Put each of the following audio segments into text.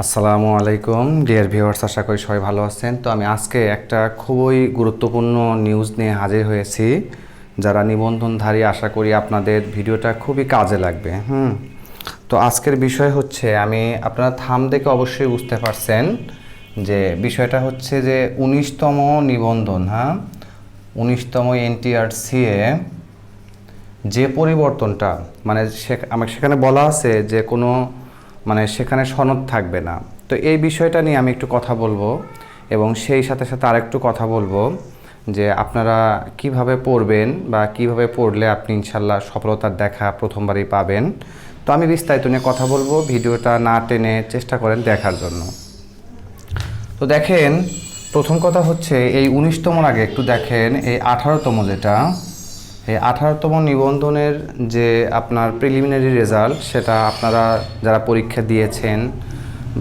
আসসালামু আলাইকুম dear viewers, আশা করি সবাই ভালো আছেন। তো আমি আজকে একটা খুবই গুরুত্বপূর্ণ নিউজ নিয়ে হাজির হয়েছি। যারা নিবন্ধনধারী, আশা করি আপনাদের ভিডিওটা খুবই কাজে লাগবে। তো আজকের বিষয় হচ্ছে, আপনারা থাম দেখে অবশ্যই বুঝতে পারছেন যে বিষয়টা হচ্ছে যে 19তম নিবন্ধন, 19তম এনটিআরসিএ যে পরিবর্তনটা আমার সেখানে বলা আছে যে কোনো সেখানে সনদ থাকবে না। তো এই বিষয়টা নিয়ে আমি একটু কথা বলবো এবং সেই সাথে সাথে আরেকটু কথা বলবো যে আপনারা কিভাবে পড়বেন বা কিভাবে পড়লে আপনি ইনশাল্লাহ সফলতার দেখা প্রথমবারই পাবেন। তো আমি বিস্তারিত নিয়ে কথা বলবো, ভিডিওটা না টেনে চেষ্টা করেন দেখার জন্য। তো দেখেন, প্রথম কথা হচ্ছে এই 19তম আগে একটু দেখেন এই 18তম, এই 18তম নিবন্ধনের যে আপনার প্রিলিমিনারি রেজাল্ট, সেটা আপনারা যারা পরীক্ষা দিয়েছেন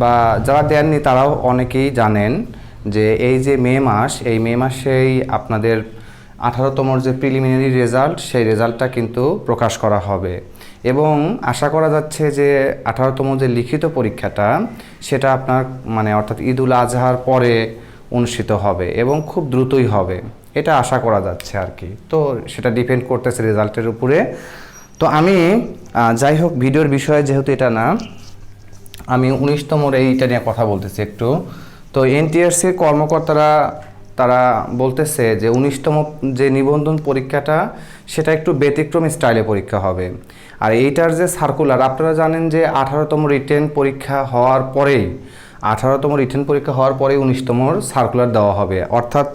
বা যারা দেননি তারাও অনেকেই জানেন যে এই যে এই মে মাসেই আপনাদের 18তম যে প্রিলিমিনারি রেজাল্ট, সেই রেজাল্টটা কিন্তু প্রকাশ করা হবে এবং আশা করা যাচ্ছে যে 18তম যে লিখিত পরীক্ষাটা সেটা আপনার অর্থাৎ ঈদুল আজহার পরে অনুষ্ঠিত হবে এবং খুব দ্রুতই হবে, এটা আশা করা যাচ্ছে আর কি। তো সেটা ডিপেন্ড করতেছে রেজাল্টের উপরে। তো আমি যাই হোক, ভিডিওর বিষয়ে যেহেতু এটা না, আমি 19তম এইটা নিয়ে কথা বলতেছি একটু। তো এনটিআরসির কর্মকর্তারা তারা বলতেছে যে 19তম যে নিবন্ধন পরীক্ষাটা সেটা একটু ব্যতিক্রমী স্টাইলে পরীক্ষা হবে। আর এইটার যে সার্কুলার, আপনারা জানেন যে 18তম রিটেন পরীক্ষা হওয়ার পরেই 19তম সার্কুলার দেওয়া হবে। অর্থাৎ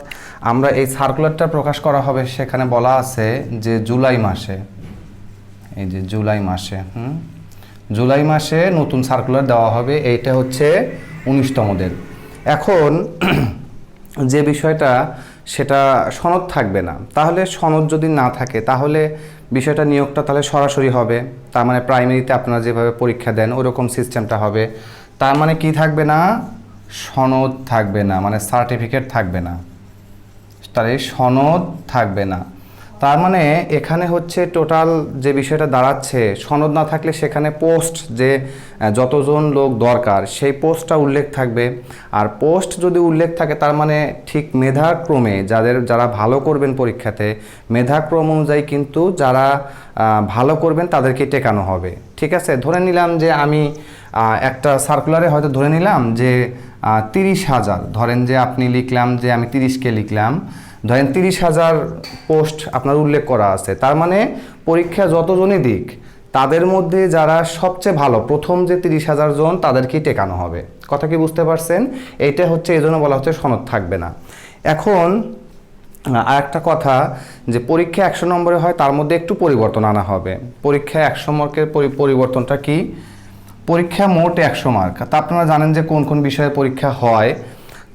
আমরা এই সার্কুলারটা প্রকাশ করা হবে, সেখানে বলা আছে যে জুলাই মাসে, এই যে জুলাই মাসে নতুন সার্কুলার দেওয়া হবে। এইটা হচ্ছে 19তমদের। এখন যে বিষয়টা, সেটা সনদ থাকবে না। তাহলে সনদ যদি না থাকে তাহলে বিষয়টা নিয়োগটা তাহলে সরাসরি হবে। তার মানে প্রাইমারিতে আপনারা যেভাবে পরীক্ষা দেন ওরকম সিস্টেমটা হবে। তার মানে কি থাকবে না? সনদ থাকবে না, সার্টিফিকেট থাকবে না, তাহলে সনদ থাকবে না। তার মানে এখানে হচ্ছে টোটাল যে বিষয়টা দাঁড়াচ্ছে, সনদ না থাকলে সেখানে পোস্ট, যে যতজন লোক দরকার সেই পোস্টটা উল্লেখ থাকবে। আর পোস্ট যদি উল্লেখ থাকে তার মানে ঠিক মেধাক্রমে যারা ভালো করবেন পরীক্ষাতে, মেধাক্রম অনুযায়ী কিন্তু যারা ভালো করবেন তাদেরকে টেকানো হবে। ঠিক আছে, ধরে নিলাম যে আমি একটা সার্কুলারে হয়তো ধরে নিলাম যে 30,000, ধরেন যে আপনি লিখলাম যে আমি 30কে লিখলাম, ধরেন 30,000 পোস্ট আপনার উল্লেখ করা আছে। তার মানে পরীক্ষা যতজনই দিক তাদের মধ্যে যারা সবচেয়ে ভালো, প্রথম যে 30,000 জন তাদেরকেই টেকানো হবে। কথা কি বুঝতে পারছেন? এইটা হচ্ছে এই জন্য বলা হচ্ছে সনদ থাকবে না। এখন আরেকটা কথা, যে পরীক্ষা 100 নম্বরে হয়, তার মধ্যে একটু পরিবর্তন আনা হবে। পরীক্ষা 100 মার্কের পরিবর্তনটা কি? পরীক্ষা মোট 100 মার্ক। তা আপনারা জানেন যে কোন কোন বিষয়ে পরীক্ষা হয়।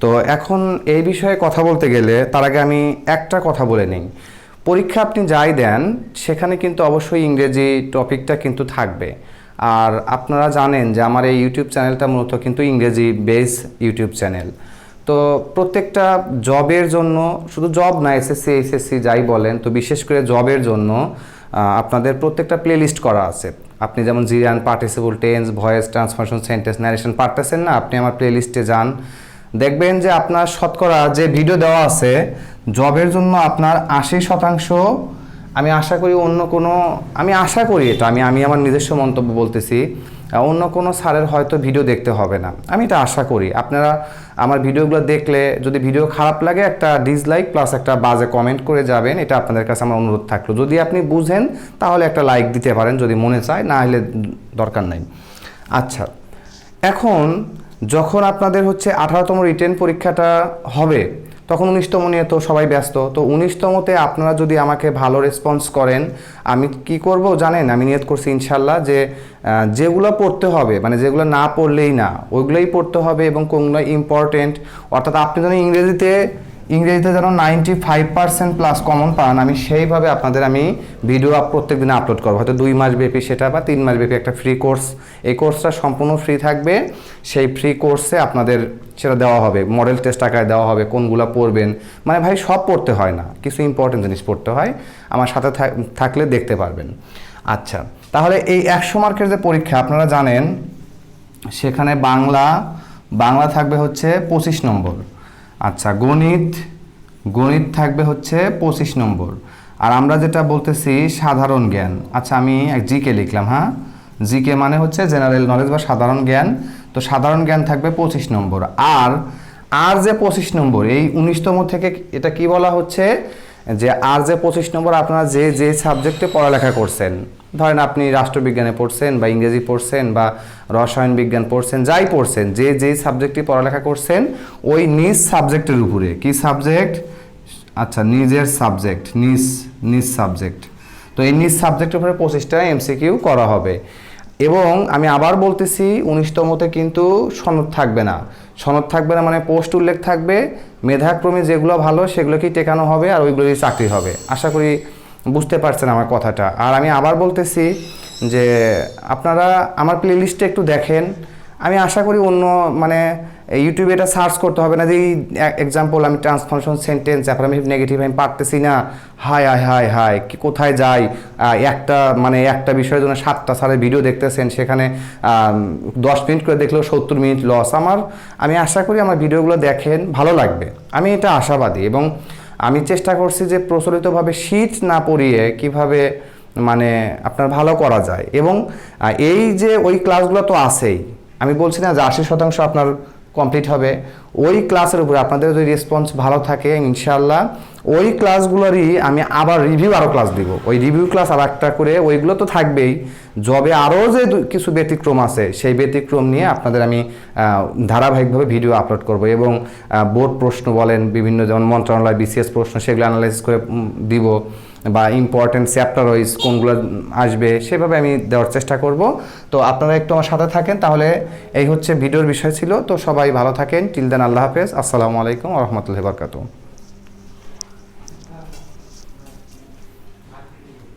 তো এখন এই বিষয়ে কথা বলতে গেলে তার আগে আমি একটা কথা বলে নিই। পরীক্ষা আপনি যাই দেন সেখানে কিন্তু অবশ্যই ইংরেজি টপিকটা কিন্তু থাকবে। আর আপনারা জানেন যে আমার এই ইউটিউব চ্যানেলটা মূলত কিন্তু ইংরেজি বেস ইউটিউব চ্যানেল। তো প্রত্যেকটা জবের জন্য, শুধু জব না, এসএসসি এইচএসসি যাই বলেন, তো বিশেষ করে জবের জন্য আপনাদের প্রত্যেকটা প্লেলিস্ট করা আছে। আপনি যেমন gerund, participle tense, voice transformation, sentence, narration পারতেছেন না, আপনি আমার প্লেলিস্টে যান, দেখবেন যে আপনার শতকরা যে ভিডিও দেওয়া আছে জবের জন্য আপনার 80%, আমি আশা করি এটা আমি আমার নিজস্ব মন্তব্য বলতেছি, অন্য কোনো স্যারের হয়তো ভিডিও দেখতে হবে না। আমি এটা আশা করি। আপনারা আমার ভিডিওগুলো দেখলে যদি ভিডিও খারাপ লাগে একটা ডিসলাইক প্লাস একটা বাজে কমেন্ট করে যাবেন, এটা আপনাদের কাছে আমার অনুরোধ থাকলো। যদি আপনি বুঝেন তাহলে একটা লাইক দিতে পারেন যদি মনে চায়, না হলে দরকার নাই। আচ্ছা, এখন যখন আপনাদের হচ্ছে 18তম রিটেন পরীক্ষাটা হবে, তখন 19তম নিয়ে তো সবাই ব্যস্ত। তো 19তমতে আপনারা যদি আমাকে ভালো রেসপন্স করেন, আমি কি করব জানেন? আমি নিয়ত করছি ইনশাল্লাহ যে যেগুলো পড়তে হবে, যেগুলো না পড়লেই না, ওইগুলোই পড়তে হবে এবং কোনগুলো ইম্পর্টেন্ট, অর্থাৎ আপনি যেন ইংরেজিতে যেন 95% প্লাস কমন পান, আমি সেইভাবে আমি ভিডিও প্রত্যেক দিন আপলোড করবো। হয়তো 2 মাস ব্যাপী সেটা বা 3 মাস ব্যাপী একটা ফ্রি কোর্স, এই কোর্সটা সম্পূর্ণ ফ্রি থাকবে। সেই ফ্রি কোর্সে আপনাদের সেটা দেওয়া হবে, মডেল টেস্ট আকারে দেওয়া হবে, কোনগুলো পড়বেন। ভাই সব পড়তে হয় না, কিছু ইম্পর্টেন্ট জিনিস পড়তে হয়। আমার সাথে থাকলে দেখতে পারবেন। আচ্ছা, তাহলে এই 100 মার্কের যে পরীক্ষা, আপনারা জানেন সেখানে বাংলা থাকবে হচ্ছে 25 নম্বর। আচ্ছা, গণিত থাকবে হচ্ছে 25 নম্বর। আর আমরা যেটা বলতেছি সাধারণ জ্ঞান, আচ্ছা আমি জিকে লিখলাম, হ্যাঁ, জিকে মানে হচ্ছে জেনারেল নলেজ বা সাধারণ জ্ঞান। তো সাধারণ জ্ঞান থাকবে 25 নম্বর। আর যে 25 নম্বর, এই 19তম থেকে এটা কি বলা হচ্ছে যে আর যে 25 নম্বর আপনারা যে সাবজেক্টে পড়ালেখা করছেন, ধরেন আপনি রাষ্ট্রবিজ্ঞানে পড়ছেন বা ইংরেজি পড়ছেন বা রসায়ন বিজ্ঞান পড়ছেন, যাই পড়ছেন, যে সাবজেক্টে পড়ালেখা করছেন, ওই নিজ সাবজেক্টের উপরে, কি সাবজেক্ট, আচ্ছা নিজের সাবজেক্ট, নিজ সাবজেক্ট। তো এই নিজ সাবজেক্টের উপরে 25টা এমসিকিউ করা হবে। এবং আমি আবার বলতেছি 19তমতে কিন্তু সনদ থাকবে না। সনদ থাকবে না মানে পোস্ট উল্লেখ থাকবে, মেধাক্রমে যেগুলো ভালো সেগুলোকেই টেকানো হবে আর ওইগুলোই চাকরি হবে। আশা করি বুঝতে পারছেন আমার কথাটা। আর আমি আবার বলতেছি যে আপনারা আমার প্লে লিস্টে একটু দেখেন। আমি আশা করি অন্য মানে ইউটিউবে এটা সার্চ করতে হবে না যে এই এক্সাম্পল আমি ট্রান্সফরমেশন সেন্টেন্স অ্যাফার্মেটিভ নেগেটিভ আমি পারতেছি না, হাই কি কোথায় যাই, একটা বিষয়ের জন্য 7টা স্যারের ভিডিও দেখতেছেন, সেখানে 10 মিনিট করে দেখলেও 70 মিনিট লস। আমি আশা করি আমার ভিডিওগুলো দেখেন, ভালো লাগবে, আমি এটা আশাবাদী। এবং আমি চেষ্টা করছি যে প্রচলিতভাবে শীট না পড়িয়ে কিভাবে মানে আপনার ভালো করা যায়। এবং এই যে ওই ক্লাসগুলো তো আছেই, আমি বলছি না যে 80% আপনার কমপ্লিট হবে, ওই ক্লাসের উপরে আপনাদের যদি রেসপন্স ভালো থাকে ইনশাআল্লাহ ওই ক্লাসগুলোরই আমি আবার আরও ক্লাস দিব। ওই রিভিউ ক্লাস আর একটা করে, ওইগুলো তো থাকবেই, জবে আরও যে কিছু ব্যতিক্রম আছে সেই ব্যতিক্রম নিয়ে আপনাদের আমি ধারাবাহিকভাবে ভিডিও আপলোড করব। এবং বোর্ড প্রশ্ন বলেন, বিভিন্ন যেমন মন্ত্রণালয় বিসিএস প্রশ্ন, সেগুলো অ্যানালাইসিস করে দিব, বা ইম্পর্টেন্ট চ্যাপ্টার ওয়াইজ কোনগুলো আসবে সেভাবে আমি দেওয়ার চেষ্টা করব। তো আপনারা একটু আমার সাথে থাকেন, তাহলে এই হচ্ছে ভিডিওর বিষয় ছিল। তো সবাই ভালো থাকেন, টিল দেন আল্লাহ হাফেজ, আসসালামু আলাইকুম ওয়া রাহমাতুল্লাহি ওয়া বারাকাতুহু।